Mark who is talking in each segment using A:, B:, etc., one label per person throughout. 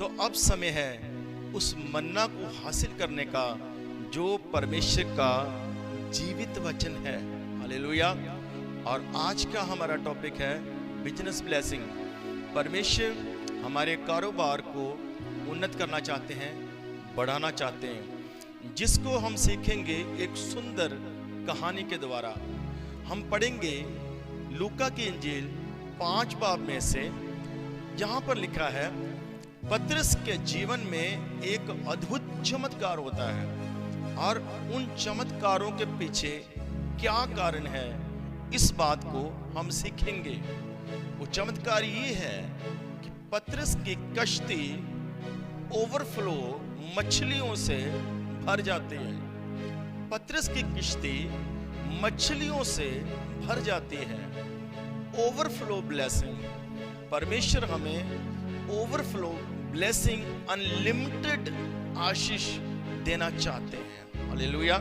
A: तो अब समय है उस मन्ना को हासिल करने का जो परमेश्वर का जीवित वचन है। हालेलुया। और आज का हमारा टॉपिक है बिजनेस ब्लेसिंग। परमेश्वर हमारे कारोबार को उन्नत करना चाहते हैं, बढ़ाना चाहते हैं, जिसको हम सीखेंगे एक सुंदर कहानी के द्वारा। हम पढ़ेंगे लूका की इंजील 5 बाब में से, जहां पर लिखा है पतरस के जीवन में एक अद्भुत चमत्कार होता है और उन चमत्कारों के पीछे क्या कारण है, इस बात को हम सीखेंगे। वो चमत्कार ये है कि पतरस की कश्ती ओवरफ्लो मछलियों से भर जाती है। पतरस की कश्ती मछलियों से भर जाती है। Overflow blessing. परमेश्वर हमें ओवरफ्लो ब्लेसिंग, अनलिमिटेड आशीष देना चाहते हैं। हालेलुया।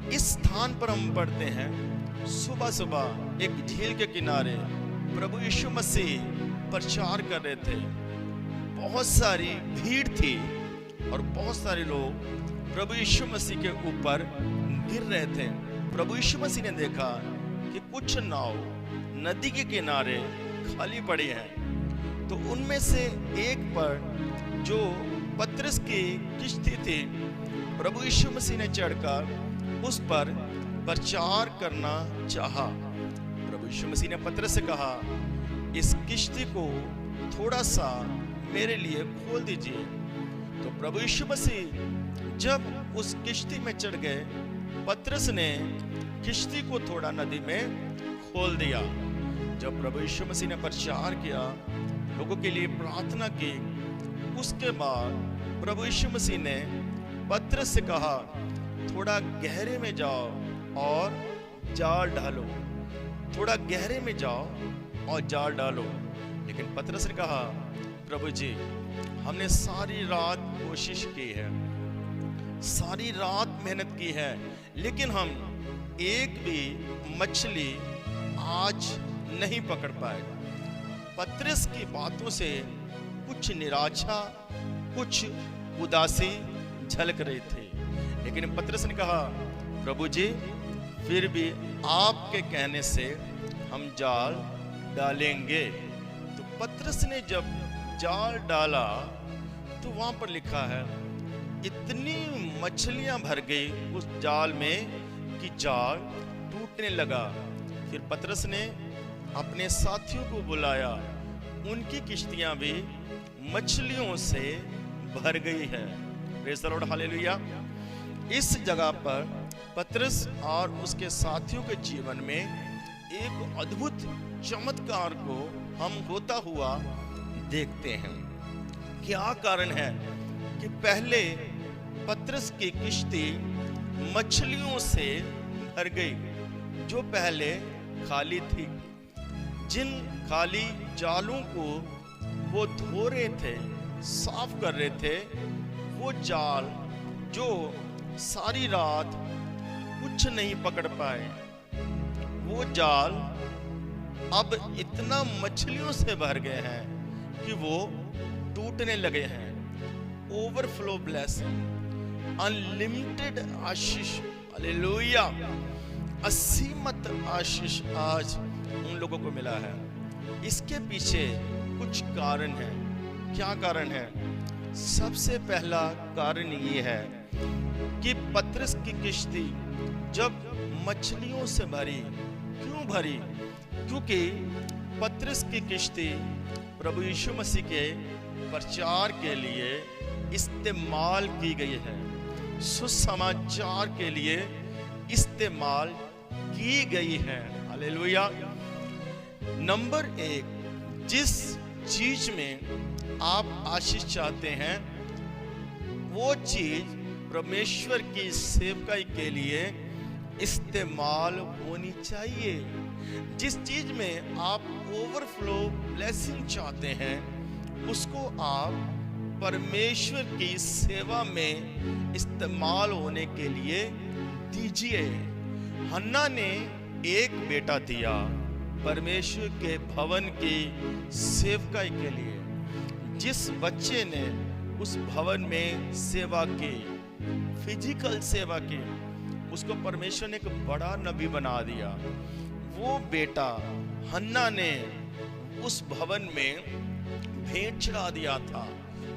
A: इस स्थान पर हम पढ़ते हैं, सुबह सुबह एक झील के किनारे प्रभु यीशु मसीह प्रचार कर रहे थे। बहुत सारी भीड़ थी और बहुत सारे लोग प्रभु यीशु मसीह के ऊपर गिर रहे थे। प्रभु यीशु मसीह ने देखा कि कुछ नाव नदी के किनारे खाली पड़ी हैं, तो उनमें से एक पर जो पतरस की किश्ती थी, प्रभु यीशु मसीह ने चढ़कर उस पर प्रचार करना चाहा। प्रभु यीशु मसीह ने पतरस से कहा, इस किश्ती को थोड़ा सा मेरे लिए खोल दीजिए। तो प्रभु यीशु मसीह जब उस किश्ती में चढ़ गए, पतरस ने किश्ती को थोड़ा नदी में खोल दिया। जब प्रभु यीशु मसीह ने प्रचार किया, लोगों के लिए प्रार्थना की, उसके बाद प्रभु यीशु मसीह ने पतरस से कहा, थोड़ा गहरे में जाओ और जाल डालो। थोड़ा गहरे में जाओ और जाल डालो। लेकिन पतरस ने कहा, प्रभु जी, हमने सारी रात कोशिश की है, सारी रात मेहनत की है, लेकिन हम एक भी मछली आज नहीं पकड़ पाए। पतरस की बातों से कुछ निराशा, कुछ उदासी झलक रही थी। लेकिन पतरस ने कहा, प्रभु जी, फिर भी आपके कहने से हम जाल डालेंगे। तो पतरस ने जब जाल डाला तो वहां पर लिखा है, इतनी मछलियां भर गई उस जाल में कि जाल टूटने लगा। फिर पतरस ने अपने साथियों को बुलाया, उनकी किश्तियां भी मछलियों से भर गई है। Praise the Lord, hallelujah. इस जगह पर पतरस और उसके साथियों के जीवन में एक अद्भुत चमत्कार को हम होता हुआ देखते हैं। क्या कारण है कि पहले पतरस की किश्ती मछलियों से भर गई, जो पहले खाली थी। जिन खाली जालों को वो धो रहे थे, साफ कर रहे थे, वो जाल जो सारी रात कुछ नहीं पकड़ पाए, वो जाल अब इतना मछलियों से भर गए हैं कि वो टूटने लगे हैं। ओवरफ्लो ब्लेसिंग, अनलिमिटेड आशीष। हालेलुया। असीमित आशीष आज उन लोगों को मिला है। इसके पीछे कुछ कारण है। क्या कारण है? सबसे पहला कारण ये है कि पतरस की किश्ती जब मछलियों से भरी। क्यों भरी? क्योंकि पतरस की किश्ती प्रभु यीशु मसीह के प्रचार के लिए इस्तेमाल की गई है, सुसमाचार के लिए इस्तेमाल की गई है। हालेलुया। नंबर 1, जिस चीज में आप आशीष चाहते हैं, वो चीज परमेश्वर की सेवकाई के लिए इस्तेमाल होनी चाहिए। जिस चीज में आप ओवरफ्लो ब्लेसिंग चाहते हैं, उसको आप परमेश्वर की सेवा में इस्तेमाल होने के लिए दीजिए। हन्ना ने एक बेटा दिया परमेश्वर के भवन की सेवकाई के लिए। जिस बच्चे ने उस भवन में सेवा की, फिजिकल सेवा की, उसको परमेश्वर ने एक बड़ा नबी बना दिया। वो बेटा हन्ना ने उस भवन में भेंट चढ़ा दिया था।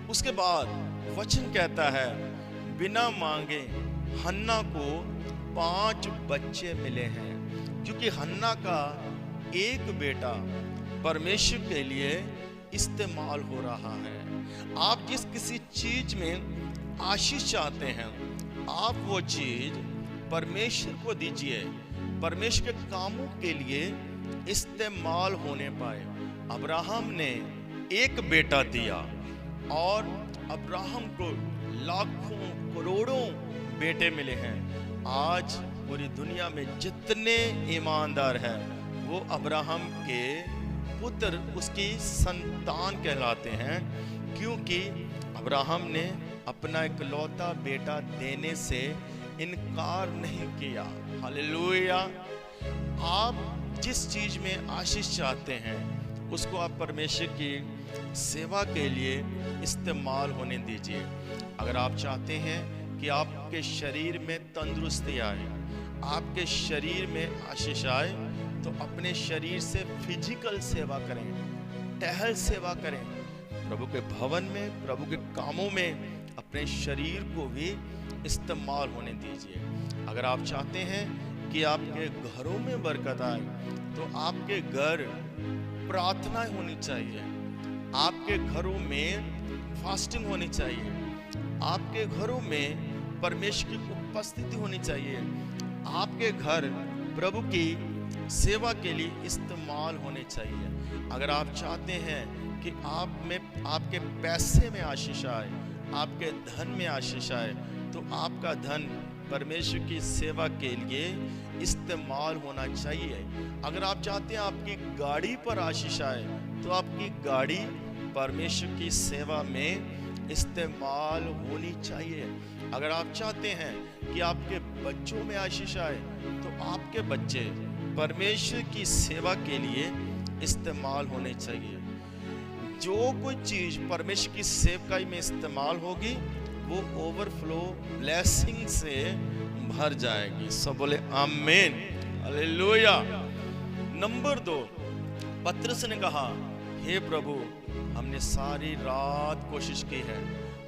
A: उसके बाद वचन कहता है बिना मांगे हन्ना को 5 बच्चे मिले हैं, क्योंकि हन्ना का एक बेटा परमेश्वर के लिए इस्तेमाल हो रहा है। आप जिस किसी चीज में आशीष चाहते हैं, आप वो चीज परमेश्वर को दीजिए, परमेश्वर के कामों के लिए इस्तेमाल होने पाए। अब्राहम ने एक बेटा दिया और अब्राहम को लाखों करोड़ों बेटे मिले हैं। आज पूरी दुनिया में जितने ईमानदार हैं वो अब्राहम के पुत्र, उसकी संतान कहलाते हैं, क्योंकि अब्राहम ने अपना इकलौता बेटा देने से इनकार नहीं किया। हालेलुया। आप जिस चीज में आशीष चाहते हैं उसको आप परमेश्वर की सेवा के लिए इस्तेमाल होने दीजिए। अगर आप चाहते हैं कि आपके शरीर में तंदुरुस्ती आए, आपके शरीर में आशीष आए, तो अपने शरीर से फिजिकल सेवा करें, टहल सेवा करें। प्रभु के भवन में, प्रभु के कामों में अपने शरीर को भी इस्तेमाल होने दीजिए। अगर आप चाहते हैं कि आपके घरों में बरकत आए, तो आपके घर प्रार्थनाएं होनी चाहिए, आपके घरों में फास्टिंग होनी चाहिए, आपके घरों में परमेश्वर की उपस्थिति होनी चाहिए, आपके घर प्रभु की सेवा के लिए इस्तेमाल होने चाहिए। अगर आप चाहते हैं कि आप में, आपके पैसे में आशीष आए, आपके धन में आशीष आए, तो आपका धन परमेश्वर की सेवा के लिए इस्तेमाल होना चाहिए। अगर आप चाहते हैं आपकी गाड़ी पर आशीष आए, तो आपकी गाड़ी परमेश्वर की सेवा में इस्तेमाल होनी चाहिए। अगर आप चाहते हैं कि आपके बच्चों में आशीष आए, तो आपके बच्चे परमेश्वर की सेवा के लिए इस्तेमाल होने चाहिए। जो कोई चीज परमेश्वर की सेवकाई में इस्तेमाल होगी, वो ओवरफ्लो ब्लेसिंग से भर जाएगी। सब बोले आमीन, हालेलुया। नंबर 2, पतरस ने कहा, हे प्रभु, हमने सारी रात कोशिश की है,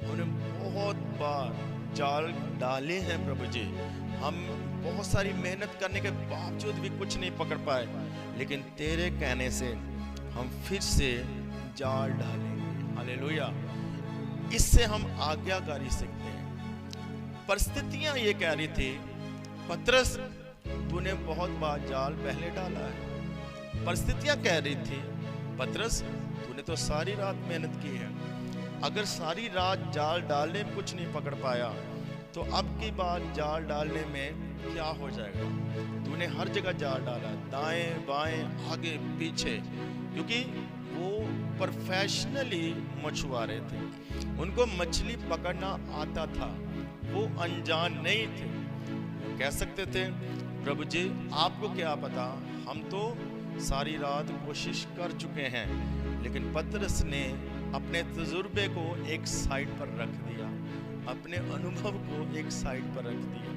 A: हमने बहुत बार जाल डाले हैं प्रभु जी, हम बहुत सारी मेहनत करने के बावजूद भी कुछ नहीं पकड़ पाए, लेकिन तेरे कहने से हम फिर से जाल डालेंगे। हालेलुया। इससे हम आज्ञाकारी सीखते हैं। परिस्थितियां ये कह रही थी, पतरस तूने बहुत बार जाल पहले डाला है। परिस्थितियां कह रही थी, पतरस तूने तो सारी रात मेहनत की है, अगर सारी रात जाल डालने में कुछ नहीं पकड़ पाया, तो अब की बार जाल डालने में क्या हो जाएगा। तूने हर जगह जाल डाला, दाएं बाएं आगे पीछे, क्योंकि वो प्रोफेशनली मछुआरे थे, उनको मछली पकड़ना आता था, वो अनजान नहीं थे। वो कह सकते थे, प्रभु जी आपको क्या पता, हम तो सारी रात कोशिश कर चुके हैं। लेकिन पतरस ने अपने तजुर्बे को एक साइड पर रख दिया, अपने अनुभव को एक साइड पर रख दिया।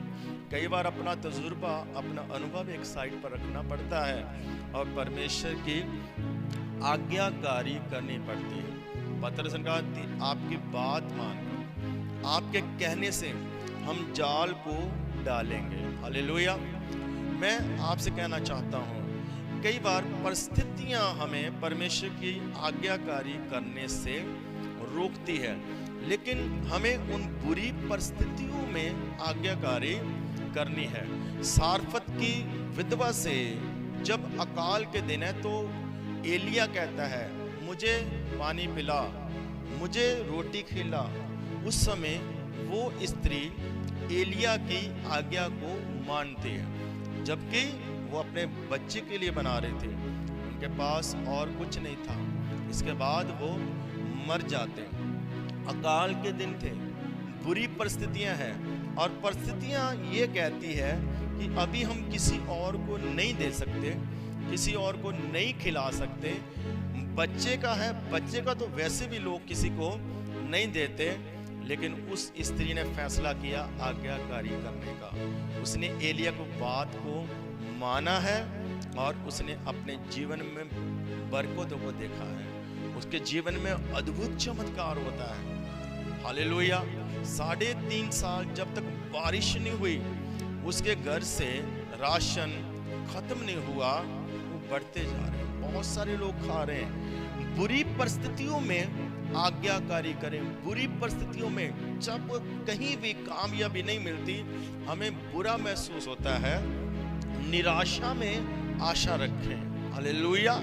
A: कई बार अपना तजुर्बा, अपना अनुभव एक साइड पर रखना पड़ता है और परमेश्वर की आज्ञाकारी करनी पड़ती है। पतरस ने कहा, आपकी बात मान, आपके कहने से हम जाल को डालेंगे। हालेलुया। मैं आपसे कहना चाहता हूँ, कई बार परिस्थितियां हमें परमेश्वर की आज्ञाकारी करने से रोकती है, लेकिन हमें उन बुरी परिस्थितियों में आज्ञाकारी करनी है। सारफत की विधवा से जब अकाल के दिन है, तो एलिया कहता है, मुझे पानी पिला, मुझे रोटी खिला। उस समय वो स्त्री एलिया की आज्ञा को मानती है, जबकि वो अपने बच्चे के लिए बना रहे थे, उनके पास और कुछ नहीं था। इसके बाद वो मर जाते। अकाल के दिन थे, बुरी परिस्थितियां हैं, और परिस्थितियां ये कहती है कि अभी हम किसी और को नहीं दे सकते, किसी और को नहीं खिला सकते, बच्चे का है, बच्चे का तो वैसे भी लोग किसी को नहीं देते, लेकिन उस स्त्री ने फैसला किया आज्ञाकारी करने का। उसने एलिया को बात को माना है और उसने अपने जीवन में बरकतों को देखा है। उसके जीवन में अद्भुत चमत्कार होता है। हालेलुया। 3.5 साल जब तक बारिश नहीं हुई, उसके घर से राशन खत्म नहीं हुआ, वो बढ़ते जा रहे हैं, बहुत सारे लोग खा रहे हैं। बुरी परिस्थितियों में आज्ञाकारी करें। बुरी परिस्थितियों में जब कहीं भी कामयाबी नहीं मिलती, हमें बुरा महसूस होता है, निराशा में आशा रखें। हालेलुया।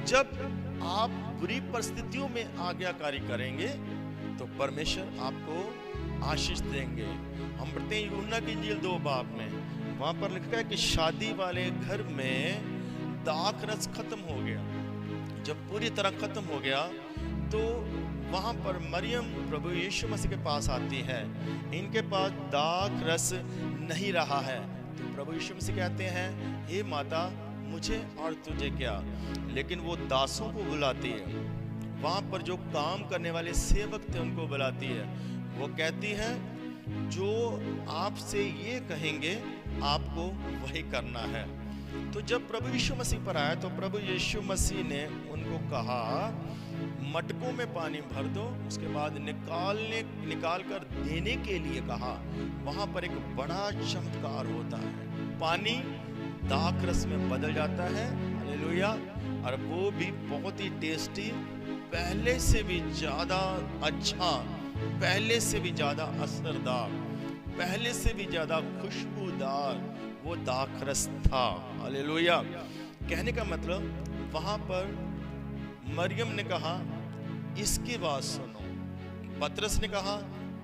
A: जब आप बुरी परिस्थितियों में आज्ञाकारी करेंगे तो परमेश्वर आपको आशीष देंगे। हम पढ़ते हैं यूहन्ना की इंजील 2 बाब में, वहां पर लिखा है कि शादी वाले घर में दाखरस खत्म हो गया। जब पूरी तरह खत्म हो गया तो वहां पर मरियम प्रभु यीशु मसीह के पास आती है, इनके पास दाखरस नहीं रहा है। तो प्रभु यीशु मसीह कहते हैं, हे माता, मुझे और तुझे क्या। लेकिन वो दासों को बुलाती है, वहां पर जो काम करने वाले सेवक थे उनको बुलाती है। वो कहती है, जो आपसे ये कहेंगे आपको वही करना है। तो जब प्रभु यीशु मसीह पर आया तो प्रभु यीशु मसीह ने उनको कहा, मटकों में पानी भर दो। उसके बाद निकाल कर देने के लिए कहा। वहां पर एक बड़ा चमत्कार होता है, पानी दाखरस में बदल जाता है। हालेलुया। और वो भी बहुत ही टेस्टी, पहले से भी ज्यादा अच्छा, पहले से भी ज्यादा असरदार, पहले से भी ज्यादा खुशबूदार वो दाखरस था। हालेलुया। कहने का मतलब, वहां पर मरियम ने कहा, इसकी बात सुनो। पतरस ने कहा,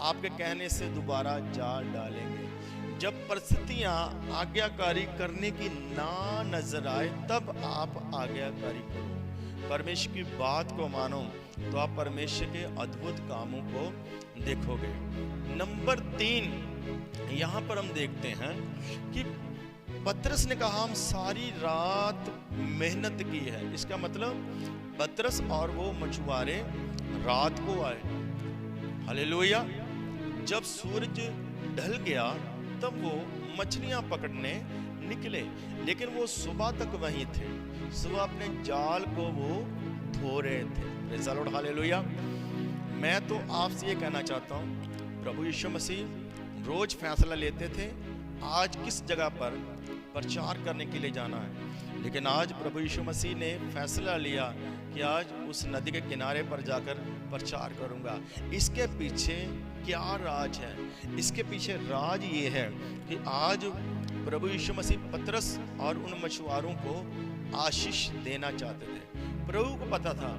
A: आपके कहने से दोबारा जाल डालेंगे। जब परिस्थितियां आज्ञाकारी करने की ना नजर आए, तब आप आज्ञाकारी करो, परमेश्वर की बात को मानो, तो आप परमेश्वर के अद्भुत कामों को देखोगे। नंबर 3, यहां पर हम देखते हैं कि पतरस ने कहा, हम सारी रात मेहनत की है। इसका मतलब पतरस और वो मछुआरे रात को आए। हालेलुया। जब सूरज ढल गया तब वो मछलियां पकड़ने निकले, लेकिन वो सुबह तक वहीं थे। सुबह अपने जाल को वो धो रहे थे। Praise the Lord. हालेलुया। मैं तो आपसे ये कहना चाहता हूँ, प्रभु यीशु मसीह रोज फैसला लेते थे आज किस जगह पर प्रचार करने के लिए जाना है, लेकिन आज प्रभु यीशु मसीह ने फैसला लिया कि आज उस नदी के किनारे पर जाकर प्रचार करूंगा। इसके पीछे क्या राज है? इसके पीछे राज ये है कि आज प्रभु यीशु मसीह पतरस और उन मछुआरों को आशीष देना चाहते थे। प्रभु को पता था,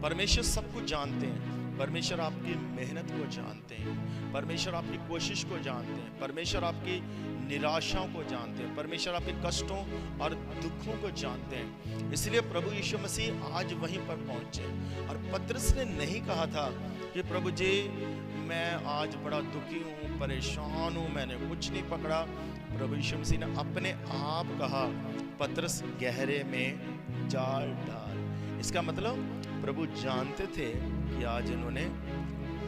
A: परमेश्वर सब कुछ जानते हैं, परमेश्वर आपकी मेहनत को जानते हैं, परमेश्वर आपकी कोशिश को जानते हैं, परमेश्वर आपकी निराशाओं को जानते हैं, परमेश्वर आपके कष्टों और दुखों को जानते हैं। इसलिए प्रभु यीशु मसीह आज वहीं पर पहुंचे। और पतरस ने नहीं कहा था कि प्रभु जी मैं आज बड़ा दुखी हूँ, परेशान हूँ, मैंने कुछ नहीं पकड़ा। प्रभु यीशु मसीह ने अपने आप कहा, पतरस गहरे में जाल डाल। इसका मतलब प्रभु जानते थे कि आज इन्होंने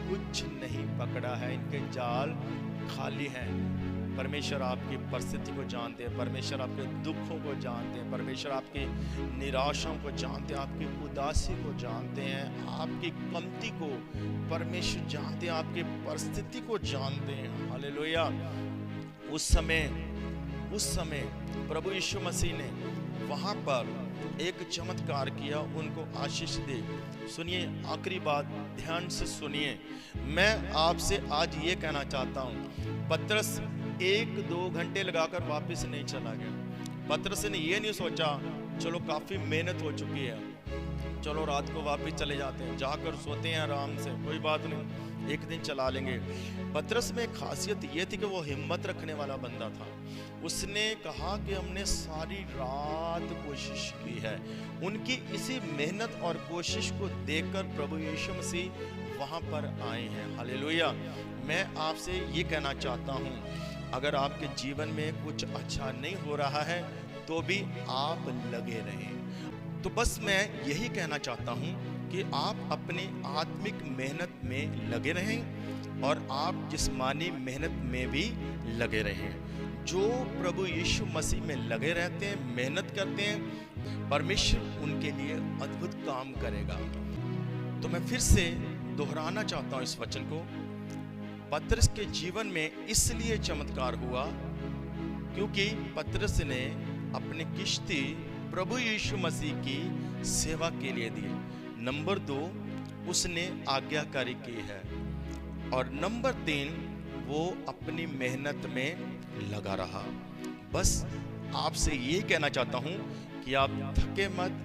A: कुछ नहीं पकड़ा है, इनके जाल खाली हैं। परमेश्वर आपकी परिस्थिति को जानते हैं, परमेश्वर आपके दुखों को जानते हैं, परमेश्वर आपकी निराशाओं को जानते हैं, आपकी उदासी को जानते हैं, आपकी कमती को परमेश्वर जानते हैं, आपकी परिस्थिति को जानते हैं। हालेलुया। उस समय प्रभु यीशु मसीह ने वहां पर एक चमत्कार किया, उनको आशीष दी। सुनिए, आखिरी बात ध्यान से सुनिए। मैं आपसे आज ये कहना चाहता हूँ, पतरस 1-2 घंटे लगाकर वापस नहीं चला गया। पतरस ने ये नहीं सोचा चलो काफी मेहनत हो चुकी है, चलो रात को वापस चले जाते हैं, जाकर सोते हैं आराम से, कोई बात नहीं, एक दिन चला लेंगे। पतरस में खासियत ये थी कि वो हिम्मत रखने वाला बंदा था। उसने कहा कि हमने सारी रात कोशिश की है। उनकी इसी मेहनत और कोशिश को देखकर प्रभु यीशु मसीह वहां पर आए हैं। हालेलुया। मैं आपसे ये कहना चाहता हूँ, अगर आपके जीवन में कुछ अच्छा नहीं हो रहा है तो भी आप लगे रहें। तो बस मैं यही कहना चाहता हूँ कि आप अपनी आत्मिक मेहनत में लगे रहें और आप जिस्मानी मेहनत में भी लगे रहें। जो प्रभु यीशु मसीह में लगे रहते हैं, मेहनत करते हैं, परमेश्वर उनके लिए अद्भुत काम करेगा। तो मैं फिर से दोहराना चाहता हूँ इस वचन को। पतरस के जीवन में इसलिए चमत्कार हुआ क्योंकि पतरस ने अपनी किश्ती प्रभु यीशु मसीह की सेवा के लिए दी। नंबर 2, उसने आज्ञाकारी की है। और नंबर 3, वो अपनी मेहनत में लगा रहा। बस आपसे ये कहना चाहता हूँ कि आप थके मत,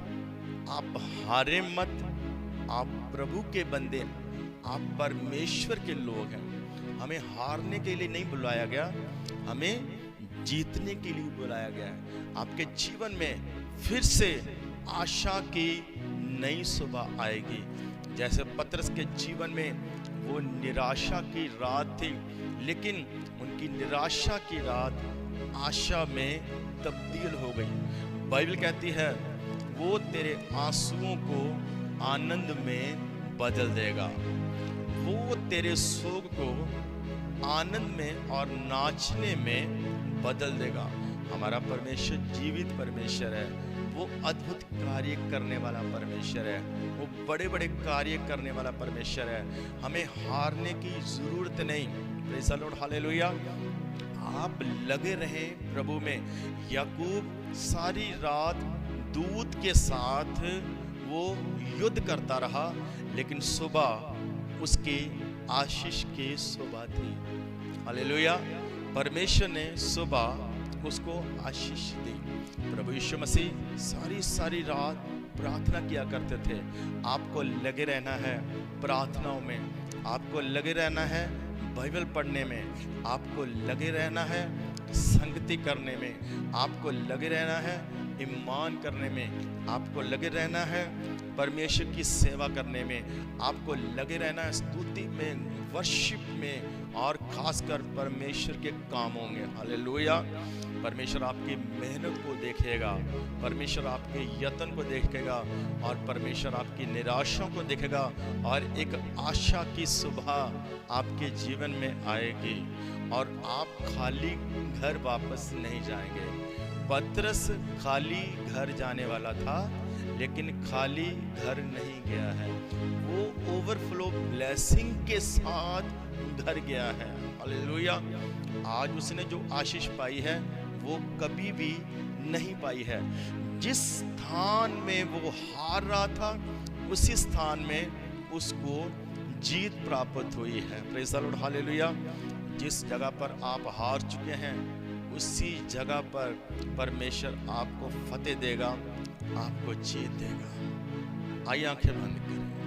A: आप हारे मत। आप प्रभु के बंदे, आप परमेश्वर के लोग हैं। हमें हारने के लिए नहीं बुलाया गया, हमें जीतने के लिए बुलाया गया है। आपके जीवन में फिर से आशा की नई सुबह आएगी। जैसे पतरस के जीवन में वो निराशा की रात थी, लेकिन उनकी निराशा की रात आशा में तब्दील हो गई। बाइबल कहती है वो तेरे आंसुओं को आनंद में बदल देगा, वो तेरे शोक को आनंद में और नाचने में बदल देगा। हमारा परमेश्वर जीवित परमेश्वर है, वो अद्भुत कार्य करने वाला परमेश्वर है, वो बड़े बड़े कार्य करने वाला परमेश्वर है। हमें हारने की जरूरत नहीं। Praise the Lord, hallelujah. आप लगे रहें प्रभु में। याकूब सारी रात दूत के साथ वो युद्ध करता रहा, लेकिन सुबह उसकी आशीष की सुबह थी। हालेलुया। परमेश्वर ने सुबह उसको आशीष दी। प्रभु यीशु मसीह सारी रात प्रार्थना किया करते थे। आपको लगे रहना है प्रार्थनाओं में, आपको लगे रहना है बाइबल पढ़ने में, आपको लगे रहना है संगति करने में, आपको लगे रहना है ईमान करने में, आपको लगे रहना है परमेश्वर की सेवा करने में, आपको लगे रहना है स्तुति में, वर्शिप में, और खासकर परमेश्वर के कामों में। हालेलुया। परमेश्वर आपकी मेहनत को देखेगा, परमेश्वर आपके यत्न को देखेगा, और परमेश्वर आपकी निराशाओं को देखेगा, और एक आशा की सुबह आपके जीवन में आएगी और आप खाली घर वापस नहीं जाएंगे। पतरस खाली घर जाने वाला था, लेकिन खाली घर नहीं गया है, वो ओवरफ्लो ब्लेसिंग के साथ घर गया है। हालेलुया। आज उसने जो आशीष पाई है वो कभी भी नहीं पाई है। जिस स्थान में वो हार रहा था, उसी स्थान में उसको जीत प्राप्त हुई है। Praise the Lord, hallelujah. जिस जगह पर आप हार चुके हैं, उसी जगह पर परमेश्वर आपको फतेह देगा, आपको जीत देगा। आइए आंखें बंद करें।